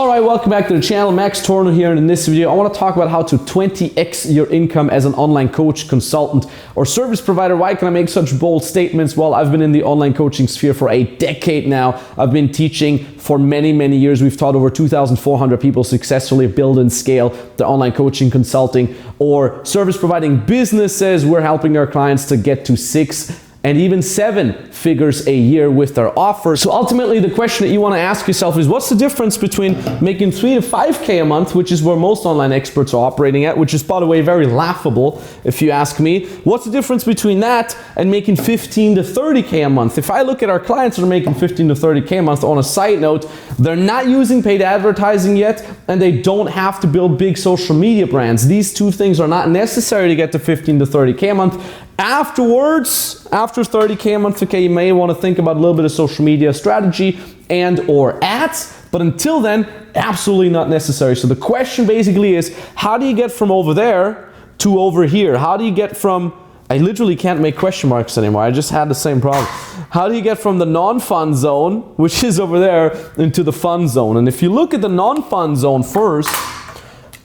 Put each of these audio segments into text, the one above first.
Alright, welcome back to the channel. Max Tornow here, and in this video I want to talk about how to 20x your income as an online coach, consultant, or service provider. Why can I make such bold statements? Well, I've been in the online coaching sphere for a decade now. I've been teaching for many years. We've taught over 2,400 people successfully build and scale their online coaching, consulting, or service providing businesses. We're helping our clients to get to 6 and even 7 figures a year with their offers. So ultimately, the question that you want to ask yourself is, what's the difference between making 3 to 5K a month, which is where most online experts are operating at, which is, by the way, very laughable if you ask me. What's the difference between that and making 15 to 30K a month? If I look at our clients that are making 15 to 30K a month, on a side note, they're not using paid advertising yet, and they don't have to build big social media brands. These two things are not necessary to get to 15 to 30K a month. Afterwards, after 30K a month, okay, you may want to think about a little bit of social media strategy and or ads, but until then, absolutely not necessary. So the question basically is, how do you get from over there to over here? How do you get from, I literally can't make question marks anymore, I just had the same problem. How do you get from the non-fun zone, which is over there, into the fun zone? And if you look at the non-fun zone first,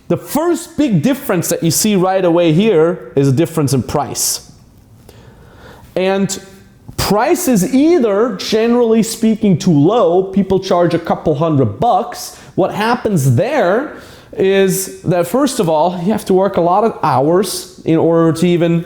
the first big difference that you see right away here is a difference in price. And price is either, generally speaking, too low. People charge a couple $100. What happens there is that, first of all, you have to work a lot of hours in order to even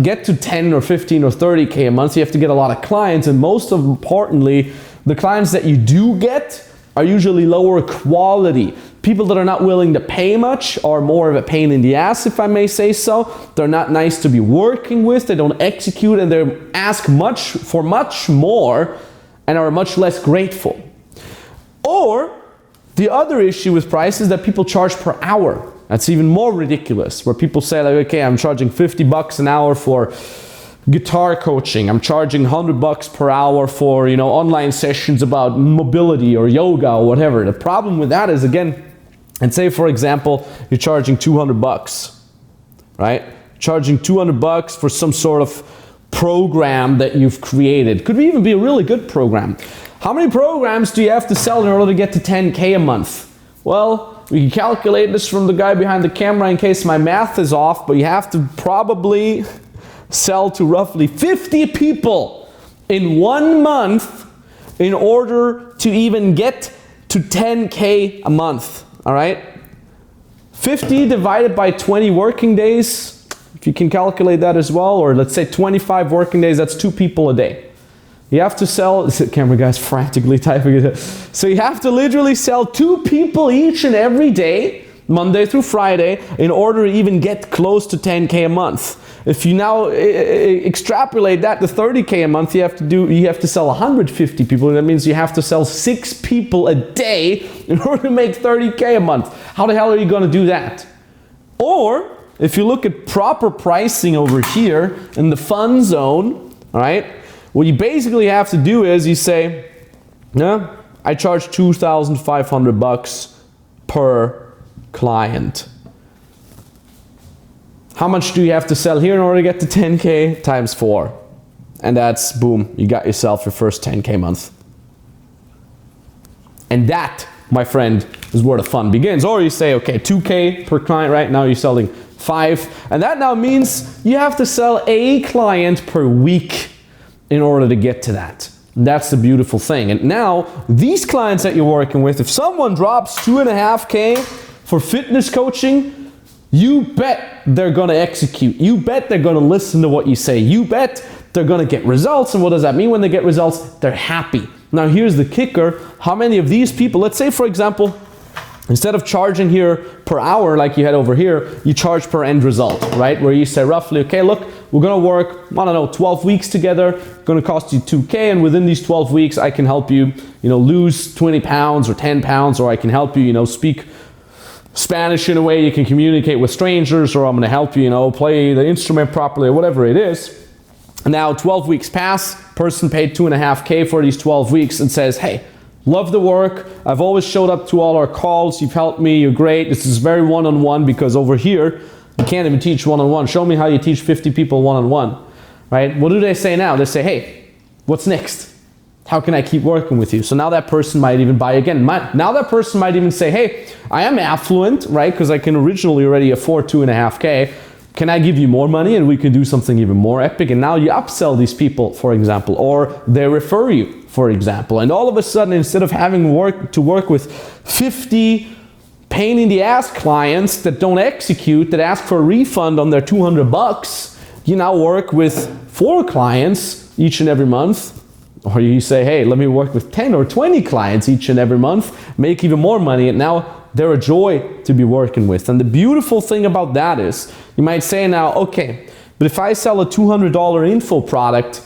get to 10 or 15 or 30K a month. You have to get a lot of clients, and most importantly, the clients that you do get are usually lower quality. People that are not willing to pay much are more of a pain in the ass, if I may say so. They're not nice to be working with, they don't execute, and they ask for much more and are much less grateful. Or the other issue with price is that people charge per hour. That's even more ridiculous, where people say, like, okay, I'm charging $50 an hour for guitar coaching, I'm charging $100 per hour for, online sessions about mobility or yoga or whatever. The problem with that is, again, and say for example, you're charging $200, right? Charging $200 for some sort of program that you've created. Could even be a really good program. How many programs do you have to sell in order to get to 10K a month? Well, we can calculate this from the guy behind the camera in case my math is off, but you have to probably sell to roughly 50 people in 1 month in order to even get to 10K a month, all right? 50 divided by 20 working days, if you can calculate that as well, or let's say 25 working days, that's 2 people a day. You have to sell, the camera guy's frantically typing it. So you have to literally sell 2 people each and every day, Monday through Friday, in order to even get close to 10K a month. If you now extrapolate that to 30K a month, you have to sell 150 people. That means you have to sell 6 people a day in order to make 30K a month. How the hell are you going to do that? Or if you look at proper pricing over here in the fun zone, all right, what you basically have to do is you say, no, I charge $2,500 per client. How much do you have to sell here in order to get to 10K? Times 4. And that's, boom, you got yourself your first 10K month. And that, my friend, is where the fun begins. Or you say, okay, 2K per client, right? Now you're selling 5. And that now means you have to sell a client per week in order to get to that. And that's the beautiful thing. And now, these clients that you're working with, if someone drops 2.5K for fitness coaching, you bet they're going to execute. You bet they're going to listen to what you say. You bet they're going to get results. And what does that mean when they get results? They're happy. Now here's the kicker. How many of these people, let's say for example, instead of charging here per hour like you had over here, you charge per end result, right? Where you say roughly, okay, look, we're going to work, 12 weeks together, going to cost you 2K, and within these 12 weeks, I can help you, lose 20 pounds or 10 pounds, or I can help you, speak Spanish in a way you can communicate with strangers, or I'm going to help you, play the instrument properly, or whatever it is. And now 12 weeks pass, person paid 2.5K for these 12 weeks and says, hey, love the work, I've always showed up to all our calls, you've helped me, you're great, this is very one-on-one, because over here, you can't even teach one-on-one. Show me how you teach 50 people one-on-one, right? What do they say now? They say, hey, what's next? How can I keep working with you? So now that person might even buy again. Now that person might even say, hey, I am affluent, right? Because I can originally already afford 2.5K. Can I give you more money and we can do something even more epic? And now you upsell these people, for example, or they refer you, for example. And all of a sudden, instead of having to work with 50 pain in the ass clients that don't execute, that ask for a refund on their $200, you now work with 4 clients each and every month. Or you say, hey, let me work with 10 or 20 clients each and every month, make even more money, and now they're a joy to be working with. And the beautiful thing about that is, you might say now, okay, but if I sell a $200 info product,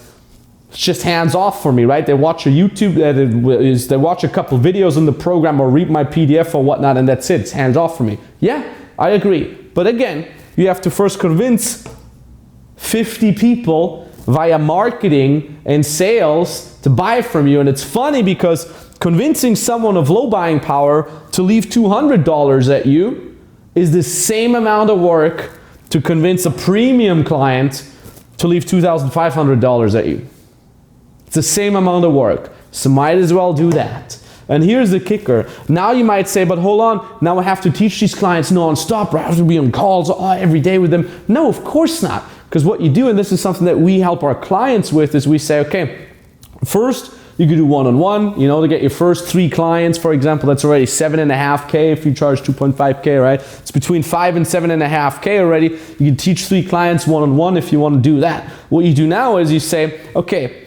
it's just hands off for me, right? They watch a YouTube, they watch a couple videos in the program or read my PDF or whatnot, and that's it, it's hands off for me. Yeah, I agree. But again, you have to first convince 50 people via marketing and sales to buy from you. And it's funny because convincing someone of low buying power to leave $200 at you is the same amount of work to convince a premium client to leave $2,500 at you. It's the same amount of work, so might as well do that. And here's the kicker. Now you might say, but hold on, now I have to teach these clients non-stop, I have to be on calls every day with them. No, of course not. Because what you do, and this is something that we help our clients with, is we say, okay, first you could do one-on-one, to get your first 3 clients, for example, that's already 7.5K if you charge 2.5K, right? It's between 5 and 7.5K already. You can teach 3 clients one-on-one if you want to do that. What you do now is you say, okay,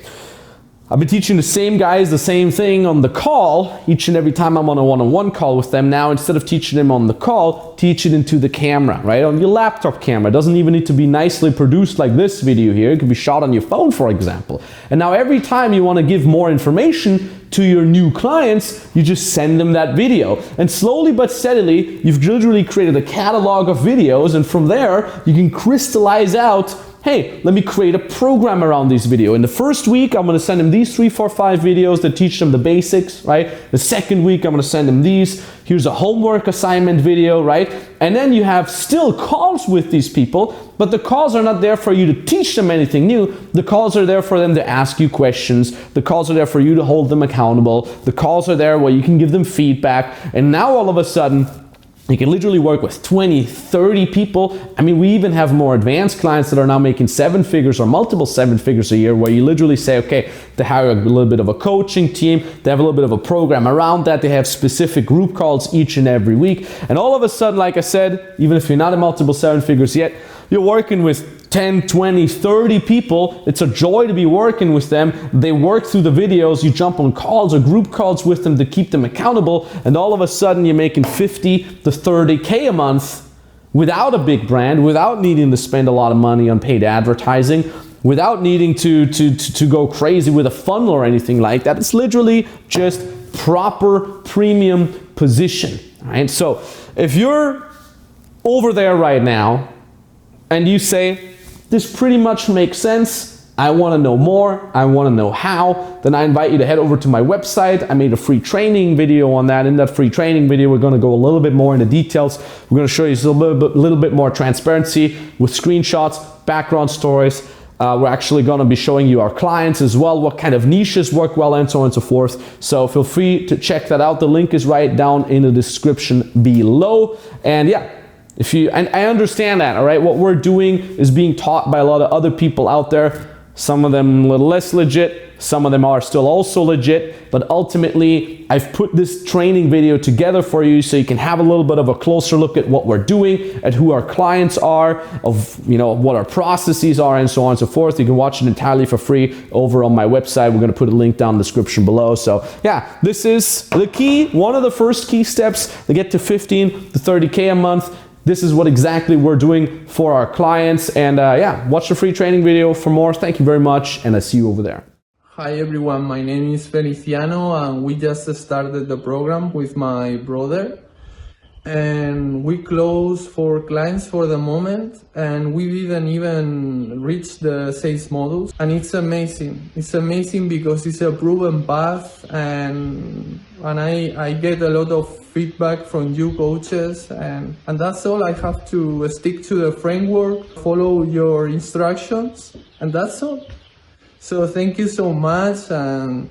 I've been teaching the same guys the same thing on the call each and every time I'm on a one-on-one call with them. Now, instead of teaching them on the call, teach it into the camera, right? On your laptop camera. It doesn't even need to be nicely produced like this video here. It could be shot on your phone, for example. And now every time you want to give more information to your new clients, you just send them that video. And slowly but steadily, you've literally created a catalog of videos, and from there, you can crystallize out, hey, let me create a program around this video. In the first week, I'm gonna send them these 3, 4, 5 videos that teach them the basics, right? The second week, I'm gonna send them these. Here's a homework assignment video, right? And then you have still calls with these people, but the calls are not there for you to teach them anything new. The calls are there for them to ask you questions. The calls are there for you to hold them accountable. The calls are there where you can give them feedback. And now all of a sudden, you can literally work with 20, 30 people. I mean, we even have more advanced clients that are now making 7 figures or multiple 7 figures a year, where you literally say, okay, they hire a little bit of a coaching team, they have a little bit of a program around that, they have specific group calls each and every week. And all of a sudden, like I said, even if you're not in multiple 7 figures yet, you're working with 10, 20, 30 people. It's a joy to be working with them. They work through the videos. You jump on calls or group calls with them to keep them accountable. And all of a sudden you're making 50 to 30K a month without a big brand, without needing to spend a lot of money on paid advertising, without needing to go crazy with a funnel or anything like that. It's literally just proper premium position, right? So if you're over there right now and you say, this pretty much makes sense, I want to know more, I want to know how, then I invite you to head over to my website. I made a free training video on that. In that free training video, we're going to go a little bit more into details. We're going to show you a little bit more transparency with screenshots, background stories. We're actually going to be showing you our clients as well, what kind of niches work well, and so on and so forth. So feel free to check that out. The link is right down in the description below. And yeah, and I understand that, all right? What we're doing is being taught by a lot of other people out there. Some of them a little less legit, some of them are still also legit, but ultimately I've put this training video together for you so you can have a little bit of a closer look at what we're doing, at who our clients are, of what our processes are, and so on and so forth. You can watch it entirely for free over on my website. We're going to put a link down in the description below. So yeah, this is the key, one of the first key steps to get to 15 to 30K a month. This is what exactly we're doing for our clients. And yeah, watch the free training video for more. Thank you very much, and I see you over there. Hi everyone, my name is Feliciano, and we just started the program with my brother. And we closed 4 clients for the moment, and we didn't even reach the sales models. And it's amazing. It's amazing because it's a proven path, and I get a lot of feedback from you coaches, and that's all. I have to stick to the framework, follow your instructions, and that's all. So thank you so much, and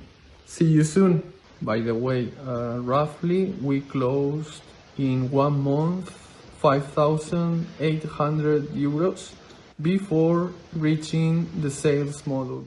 See you soon. By the way, roughly we closed in 1 month 5,800 euros before reaching the sales model.